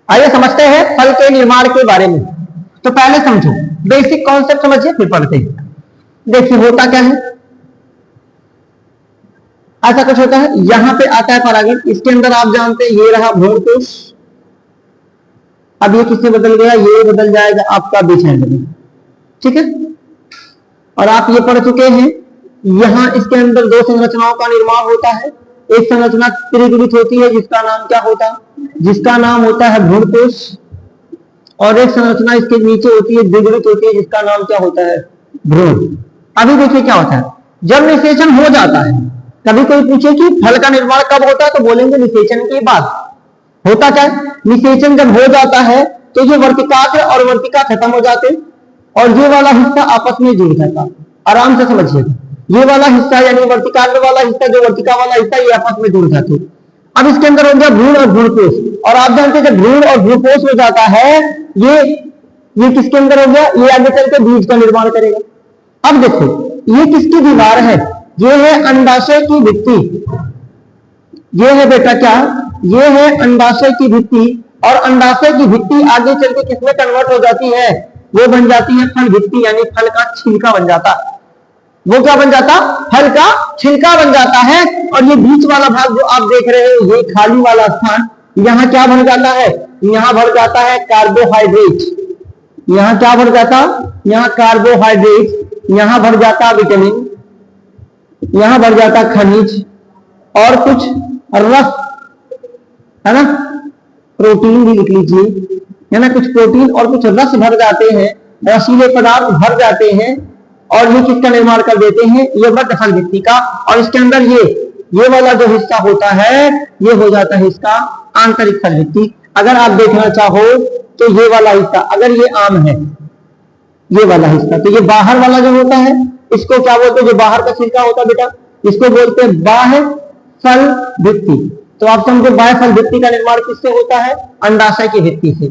आइए समझते हैं फल के निर्माण के बारे में। तो पहले समझो, बेसिक कॉन्सेप्ट समझिए, फिर पढ़ते हैं। देखिए होता क्या है, ऐसा कुछ होता है, यहां पे आता है परागण, इसके अंदर आप जानते हैं ये रहा भ्रूणकोश। अब ये किससे बदल गया, ये बदल जाएगा आपका बीजहृदय में, ठीक है। और आप ये पढ़ चुके हैं, यहां इसके अंदर दो संरचनाओं का निर्माण होता है। एक संरचना त्रिगुणित होती है जिसका नाम क्या होता है, जिसका नाम होता है भ्रूणकोश, और एक संरचना इसके नीचे होती है द्विगुणित होती है जिसका नाम क्या होता है, भ्रूण। अभी देखिए क्या होता है, जब निषेचन हो जाता है, कभी कोई पूछे कि फल का निर्माण कब होता है, तो बोलेंगे निषेचन के बाद। होता क्या है, निषेचन जब हो जाता है तो ये वर्तिकाग्र और वर्तिका खत्म हो जाते और ये वाला हिस्सा आपस में जुड़ जाता। आराम से समझिए, ये वाला हिस्सा यानी वर्तिकाग्र वाला हिस्सा, जो वर्तिका वाला हिस्सा, ये आपस में जुड़ जाते। अब इसके अंदर हो गया भ्रूण और भ्रूणकोश, और आप जानते हैं जब भ्रूण और भ्रूणकोश हो जाता है, ये किसके अंदर हो गया, ये आगे चल के बीज का निर्माण करेगा। अब देखो ये किसकी दीवार है, ये है अंडाशय की भित्ति, ये है बेटा क्या, ये है अंडाशय की भित्ति, और अंडाशय की भित्ति आगे चल के किसमें कन्वर्ट हो जाती है, वो बन जाती है फल भित्ति, यानी फल का छिलका बन जाता। वो क्या बन जाता, फल का छिलका बन जाता है। और ये बीच वाला भाग जो आप देख रहे हो, ये खाली वाला स्थान, यहाँ क्या भर जाता है, यहाँ भर जाता है कार्बोहाइड्रेट, यहाँ क्या भर जाता, यहाँ कार्बोहाइड्रेट, यहाँ भर जाता विटामिन, यहाँ भर जाता खनिज और कुछ रस, है ना, प्रोटीन भी लिख लीजिए, है ना, कुछ प्रोटीन और कुछ रस भर जाते हैं, रसीले पदार्थ भर जाते हैं, और ये किसका निर्माण कर देते हैं, ये मध्य फल भित्ति का। और इसके अंदर ये वाला जो हिस्सा होता है, ये हो जाता है इसका आंतरिक फल भित्ति। अगर आप देखना चाहो तो ये वाला हिस्सा, अगर ये आम है, ये वाला हिस्सा, तो ये बाहर वाला जो होता है, इसको क्या बोलते हैं, जो बाहर का छिलका होता है बेटा, इसको बोलते हैं बाह्य फल भित्ति। तो आप समझो बाह्य फल भित्ति का निर्माण किससे होता है, अंडाशय की भित्ति से।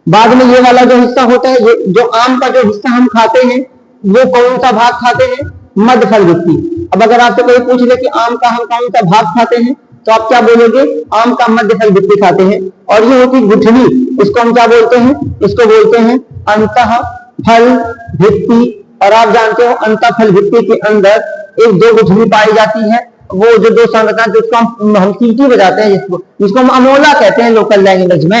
बाद में ये वाला जो हिस्सा होता है, ये जो आम का जो हिस्सा हम खाते हैं, वो कौन सा भाग खाते हैं, मध्य फल भित्ति। अब अगर आपसे कोई पूछ ले कि आम का हम कौन सा भाग खाते हैं, तो आप क्या बोलोगे, आम का मध्य फल भित्ति खाते हैं। और ये होती गुठली, इसको हम क्या बोलते हैं, इसको बोलते हैं अंतः फल भित्ति। और आप जानते हो अंतः फल भित्ति के अंदर एक दो गुठली पाई जाती है, वो जो दो संरचना, जिसको हम सीटी बजाते हैं, जिसको हम अमोला कहते हैं लोकल लैंग्वेज में,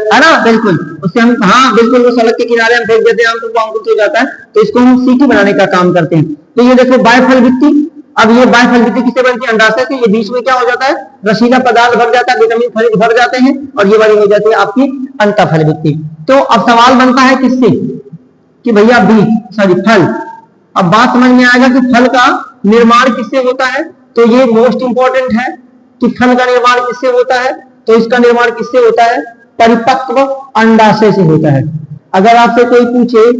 है ना, बिल्कुल उससे हम, हाँ बिल्कुल, वो सड़क के किनारे हम फेंक देते हैं, हमको अंकुरित हो जाता है, तो इसको हम सीटी बनाने का काम करते हैं। तो ये देखो बाह्य फल भित्ति। अब ये बाह्य फल भित्ति किससे बनती है, अंडाशय से। ये बीच में क्या हो जाता है, रसीला पदार्थ भर जाता है, विटामिन खनिज भर जाते हैं, और ये वाली हो जाती है आपकी अंतः फल भित्ति। तो अब सवाल बनता है किससे, कि भैया बीज सॉरी फल। अब बात समझ में आएगा कि फल का निर्माण किससे होता है, तो ये मोस्ट इंपॉर्टेंट है कि फल का निर्माण किससे होता है। तो इसका निर्माण किससे होता है, परिपक्व अंडाशय से होता है। अगर आपसे कोई पूछे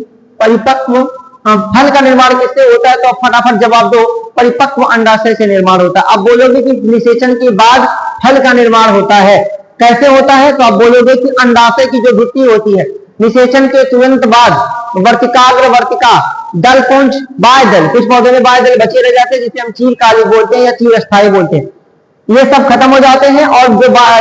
परिपक्व फल का निर्माण किससे होता है, तो आप फटाफट जवाब दो, परिपक्व अंडाशय से निर्माण होता है। आप बोलोगे कि निषेचन के बाद फल का निर्माण होता है, कैसे होता है, तो आप बोलोगे कि अंडाशय की जो भित्ति होती है, निषेचन के तुरंत बाद वर्तिकाग्र वर्तिका दल पुंज बाह्य दल, कुछ पौधे में बाह्य दल बचे रह जाते हैं, जिसे हम चीरकाली बोलते हैं या चीरस्थायी बोलते हैं, ये सब खत्म हो जाते हैं। और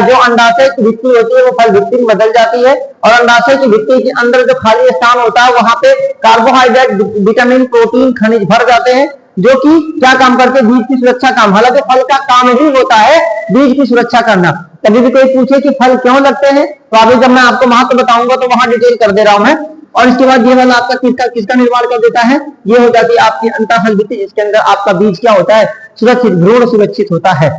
जो अंडाशय की भित्ति होती है वो फल भित्ति में बदल जाती है, और अंडाशय की भित्ति के अंदर जो खाली स्थान होता है, वहां पे कार्बोहाइड्रेट, विटामिन, प्रोटीन, खनिज भर जाते हैं, जो कि क्या काम करते हैं, बीज की सुरक्षा काम। हालांकि फल का काम ही होता है बीज की सुरक्षा करना। कभी भी कोई पूछे कि फल क्यों लगते हैं, तो अभी जब मैं आपको महत्व बताऊंगा तो वहां डिटेल कर दे रहा हूं मैं। और इसके बाद ये वाला आपका किसका निर्माण कर देता है, ये हो जाती है आपकी अंतः फल भित्ति, जिसके अंदर आपका बीज क्या होता है, सुरक्षित, भ्रूण सुरक्षित होता है।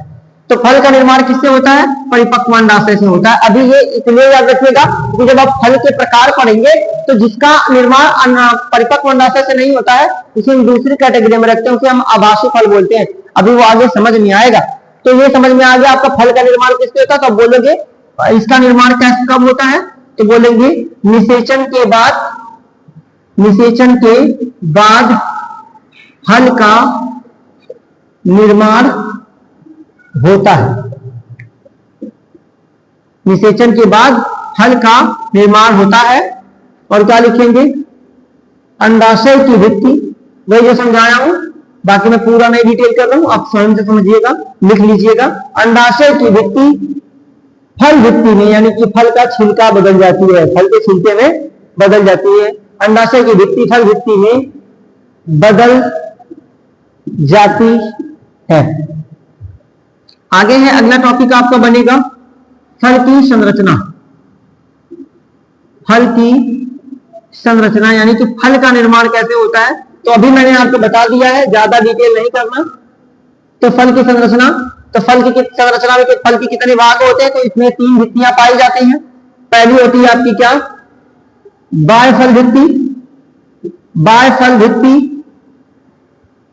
तो फल का निर्माण किससे होता है, परिपक्व अंडाशय से होता है। अभी ये इसलिए याद रखिएगा कि जब आप फल के प्रकार पढ़ेंगे, तो जिसका निर्माण परिपक्व अंडाशय से नहीं होता है, उसे हम दूसरी कैटेगरी में रखते हैं, उसे हम आभासी फल बोलते हैं। अभी वो आगे समझ में आएगा। तो ये समझ में आ गया आपका फल का निर्माण किससे होता है। तो बोलोगे इसका निर्माण कैसे कब होता है, तो बोलेंगे निषेचन के बाद फल का निर्माण होता है। निषेचन के बाद फल का निर्माण होता है। और क्या लिखेंगे, अंडाशय की भित्ति, वही जो समझाया हूं, बाकी मैं पूरा नहीं डिटेल कर रहा हूं, आप स्वयं से समझिएगा, लिख लीजिएगा। अंडाशय की भित्ति फल भित्ति में, यानी कि फल का छिलका बदल जाती है, फल के छिलके में बदल जाती है। अंडाशय की भित्ति फल भित्ति में बदल जाती है। आगे है अगला टॉपिक आपका बनेगा फल की संरचना। फल की संरचना यानी कि फल का निर्माण कैसे होता है। तो अभी मैंने आपको बता दिया है, ज्यादा डिटेल नहीं करना। तो फल की संरचना, तो फल की संरचना में फल के कितने भाग होते हैं, तो इसमें 3 भित्तियां पाई जाती हैं। पहली होती है आपकी क्या, बाह्य फल भित्ति। बाह्य फल भित्ति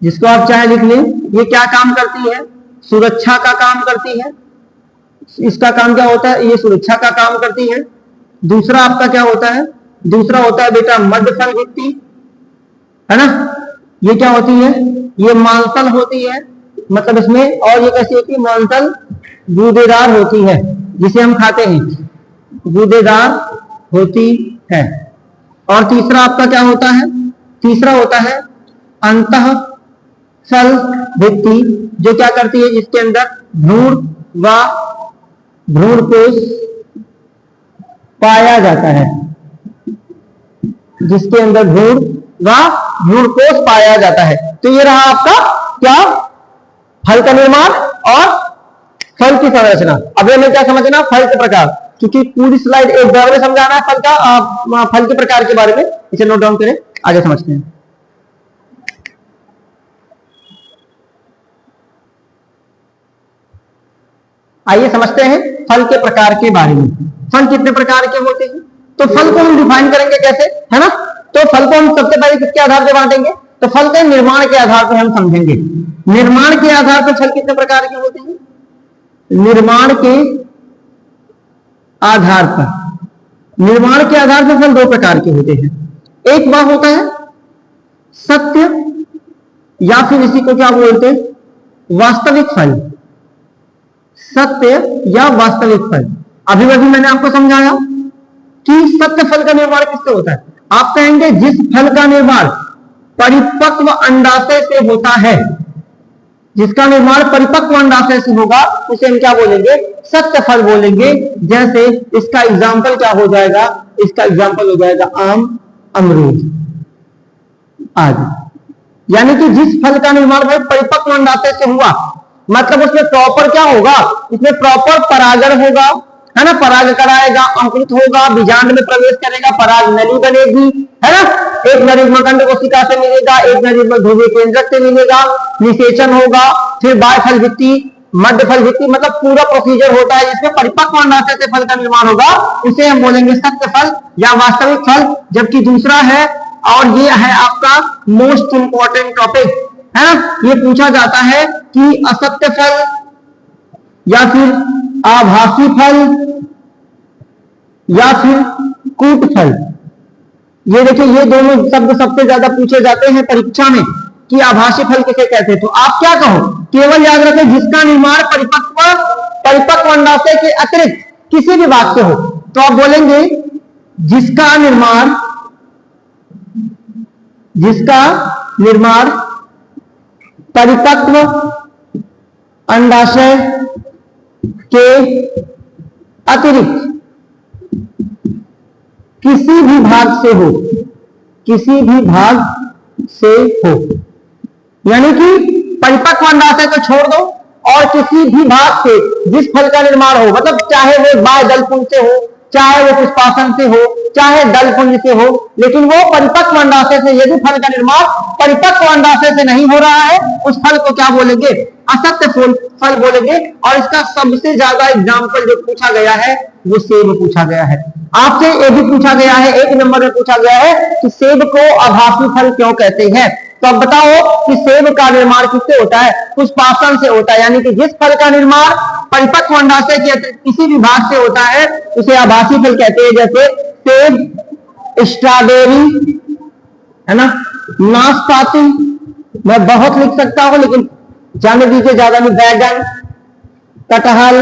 जिसको आप चाहे लिख लें, ये क्या काम करती है, सुरक्षा का काम करती है। इसका काम क्या होता है, ये सुरक्षा का काम करती है। दूसरा आपका क्या होता है, दूसरा होता है बेटा मध्य फल भित्ति, है ना। ये क्या होती है, ये मांसल होती है, मतलब इसमें, और ये कैसी होती है, मांसल गूदेदार होती है, जिसे हम खाते हैं, गूदेदार होती है। और तीसरा आपका क्या होता है, तीसरा होता है अंतः फल भित्ति, जो क्या करती है, जिसके अंदर भ्रूण व भ्रूणकोश पाया जाता है, जिसके अंदर भ्रूण व भ्रूणकोश पाया जाता है। तो ये रहा आपका क्या, फल का निर्माण और फल की संरचना। अब हमें क्या समझना, फल के प्रकार, क्योंकि पूरी स्लाइड एक बार में समझाना है फल का, फल के प्रकार के बारे में। इसे नोट डाउन करें, आगे समझते हैं। आइए समझते हैं फल के प्रकार के बारे में। फल कितने प्रकार के होते हैं, तो फल को हम डिफाइन करेंगे कैसे, है ना। तो फल को हम सबसे पहले किसके आधार पर बांटेंगे, तो फल के निर्माण के आधार पर हम समझेंगे। निर्माण के आधार पर फल कितने प्रकार के होते हैं, निर्माण के आधार पर, निर्माण के आधार पर फल 2 प्रकार के होते हैं। एक वह होता है सत्य, या फिर इसी को क्या बोलते हैं, वास्तविक फल। सत्य या वास्तविक फल। अभी मैंने आपको समझाया कि सत्य फल का निर्माण किससे होता है। आप कहेंगे जिस फल का निर्माण परिपक्व अंडाशय से होता है, जिसका निर्माण परिपक्व अंडाशय से होगा, उसे हम क्या बोलेंगे, सत्य फल बोलेंगे। जैसे इसका एग्जाम्पल क्या हो जाएगा, इसका एग्जाम्पल हो जाएगा आम, अमरूद आदि। यानी कि जिस फल का निर्माण भाई परिपक्व अंडाशय से हुआ, मतलब उसमें प्रॉपर क्या होगा, इसमें प्रॉपर परागण होगा, है ना, पराग कराएगा, अंकुरित होगा, बीजांड में प्रवेश करेगा, पराग नली बनेगी, है ना। एक नरिग्मकांड कोशिका से मिलेगा, एक नरिग्म ध्रुवीय केंद्रक से मिलेगा, निषेचन होगा, फिर बाह्य फल भित्ति, मध्य फल भित्ति, मतलब पूरा प्रोसीजर होता है जिसमें परिपक्व अंडाशय से फल का निर्माण होगा। उसे हम बोलेंगे सत्य फल या वास्तविक फल। जबकि दूसरा है, और ये है आपका मोस्ट इंपॉर्टेंट टॉपिक, है ना, ये पूछा जाता है कि असत्य फल या फिर आभासी फल या फिर कूट फल। ये देखिए, ये दोनों शब्द सबसे ज्यादा पूछे जाते हैं परीक्षा में कि आभासी फल किसे कहते हैं। तो आप क्या कहो, केवल याद रखें जिसका निर्माण परिपक्व अंडाशय के अतिरिक्त किसी भी भाग से हो, तो आप बोलेंगे जिसका निर्माण परिपक्व अंडाशय के अतिरिक्त किसी भी भाग से हो, किसी भी भाग से हो, यानी कि परिपक्व अंडाशय को छोड़ दो और किसी भी भाग से जिस फल का निर्माण हो, मतलब चाहे वो बाह्य दलपुंज से हो, चाहे वो पुष्पासन से हो, चाहे दलपुंज से हो, लेकिन वो परिपक्व अंडाशय से, यदि फल का निर्माण परिपक्व अंडाशय से नहीं हो रहा है, उस फल को क्या बोलेंगे, असत्य फल बोलेंगे। और इसका सबसे ज्यादा एग्जाम्पल जो पूछा गया है वो सेब पूछा गया है। आपसे ये भी पूछा गया है, 1 नंबर में पूछा गया है कि सेब को आभासी फल क्यों कहते हैं। तो अब बताओ कि सेब का निर्माण किससे होता है, पुष्पासन से होता है। यानी कि जिस फल का निर्माण परिपक्व अंडाशय के किसी भी भाग से होता है उसे आभासी फल कहते हैं। जैसे सेब, स्ट्रॉबेरी, है ना, नाशपाती, मैं बहुत लिख सकता हूं लेकिन जाने दीजिए, ज्यादा नहीं। बैगन, कटहल,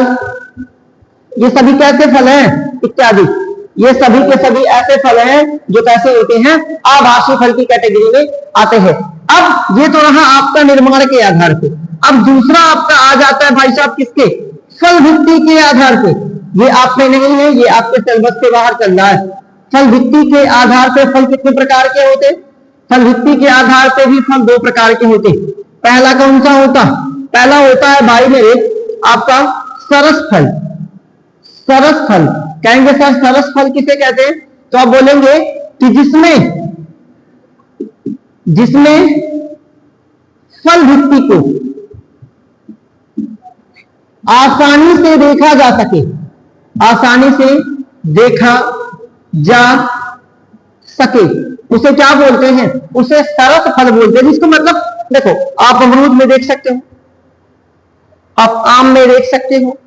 ये सभी कैसे फल हैं, इत्यादि, ये सभी के सभी ऐसे फल हैं जो कैसे होते हैं, आभासी फल की कैटेगरी में आते हैं। अब ये तो रहा आपका निर्माण के आधार पे। अब दूसरा आपका आ जाता है भाई साहब किसके, फल भित्ति के आधार पे। ये आप में नहीं है, ये आपके सिलेबस के बाहर चल रहा है। फल भित्ति के आधार पर फल कितने प्रकार के होते? फल भित्ति के आधार पर भी फल 2 प्रकार के होते। पहला कौन सा होता? पहला होता है भाई मेरे आपका सरस फल। सरस फल कहेंगे सर, सरस फल किसे कहते हैं? तो आप बोलेंगे कि जिसमें फल भित्ति को आसानी से देखा जा सके, आसानी से देखा जा सके, उसे क्या बोलते हैं? उसे सरस फल बोलते हैं। जिसको मतलब देखो, आप अमरूद में देख सकते हो, आप आम में देख सकते हो,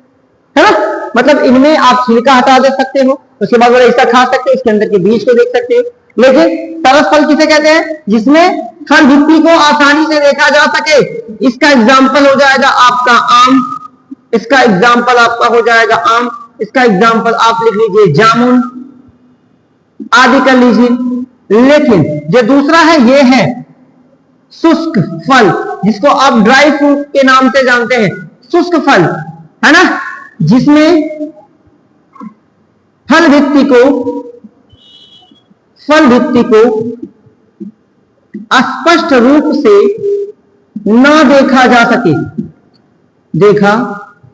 है ना, मतलब इनमें आप छिलका हटा दे सकते हो, उसके बाद ऐसा खा सकते हो, इसके अंदर के बीज को देख सकते हो। लेकिन सरस फल किसे कहते हैं? जिसमें फल भित्ति को आसानी से देखा जा सके। इसका एग्जाम्पल हो जाएगा आपका आम, इसका एग्जाम्पल आपका हो जाएगा आम, इसका एग्जाम्पल आप लिख लीजिए जामुन आदि कर लीजिए। लेकिन जो दूसरा है ये है शुष्क फल, जिसको आप ड्राई फ्रूट के नाम से जानते हैं। शुष्क फल है ना, जिसमें फल भित्ति को स्पष्ट रूप से ना देखा जा सके, देखा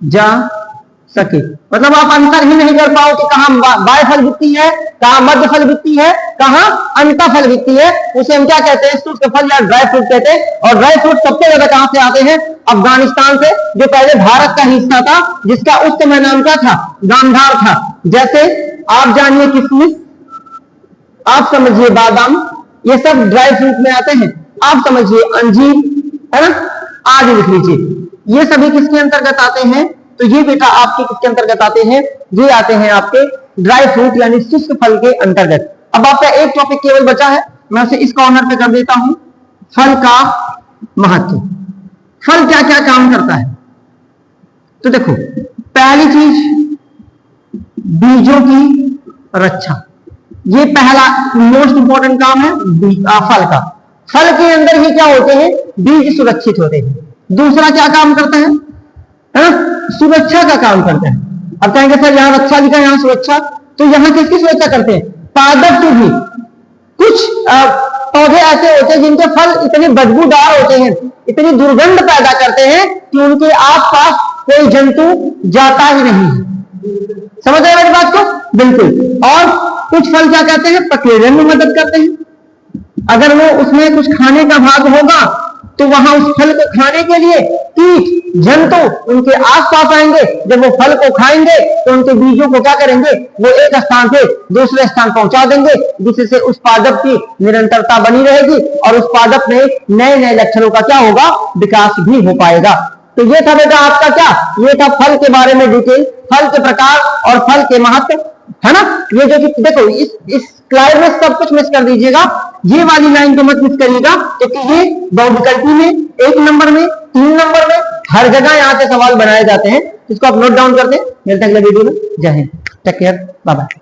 जा सके, मतलब आप अंतर ही नहीं कर पाओ कि कहां बाह्य फल भित्ति है, कहां मध्य फल भित्ति है, कहां अंत फल भित्ति है। उसे हम क्या कहते हैं? शुष्क फल या ड्राई फ्रूट कहते हैं। और ड्राई फ्रूट सबसे ज्यादा कहां से आते हैं? अफगानिस्तान से, जो पहले भारत का हिस्सा था, जिसका उस समय नाम क्या था? गांधार था। जैसे आप जानिए किशमिश, आप समझिए बादाम, ये सब ड्राई फ्रूट में आते हैं। आप समझिए अंजीर, है ना, आदि लिख लीजिए। ये सभी किसके अंतर्गत आते हैं? तो ये बेटा आपके किसके अंतर्गत आते हैं? ये आते हैं आपके ड्राई फ्रूट यानी शुष्क फल के अंतर्गत। अब आपका एक टॉपिक केवल बचा है, मैं उसे इस कॉर्नर पे कर देता हूं, फल का महत्व। फल क्या क्या काम करता है? तो देखो, पहली चीज बीजों की रक्षा, ये पहला मोस्ट इंपॉर्टेंट काम है फल का। फल के अंदर ही क्या होते हैं? बीज सुरक्षित होते हैं। दूसरा क्या काम करता है? सुरक्षा का काम करता है। अब कहेंगे सर यहाँ रक्षा लिखा, यहाँ सुरक्षा, तो यहाँ किसकी सुरक्षा करते हैं? पादप की भी। कुछ पौधे ऐसे होते हैं जिनके फल इतने बदबूदार होते हैं, इतनी दुर्गंध पैदा करते हैं कि उनके आसपास कोई जंतु जाता ही नहीं है। समझ रहे मेरी बात को? बिल्कुल। और कुछ फल क्या कहते हैं? प्रकीर्णन में मदद करते हैं। अगर वो उसमें कुछ खाने का भाग होगा तो वहां उस फल को खाने के लिए कीट जंतु उनके आसपास आएंगे। जब वो फल को खाएंगे तो उनके बीजों को क्या करेंगे? वो एक स्थान से दूसरे स्थान पहुंचा देंगे, जिससे उस पादप की निरंतरता बनी रहेगी और उस पादप में नए नए लक्षणों का क्या होगा? विकास भी हो पाएगा। तो ये था बेटा आपका क्या? ये था फल के बारे में डिटेल, फल के प्रकार और फल के महत्व, है ना। ये जो देखो इस स्लाइड में सब कुछ मिस कर दीजिएगा, ये वाली लाइन को मत मिस करिएगा, क्योंकि ये बहुविकल्पी में 1 नंबर में 3 नंबर में हर जगह यहाँ से सवाल बनाए जाते हैं। इसको आप नोट डाउन कर दें। मिलते हैं अगले वीडियो में। जय हिंद, टेक केयर, बाय बाय।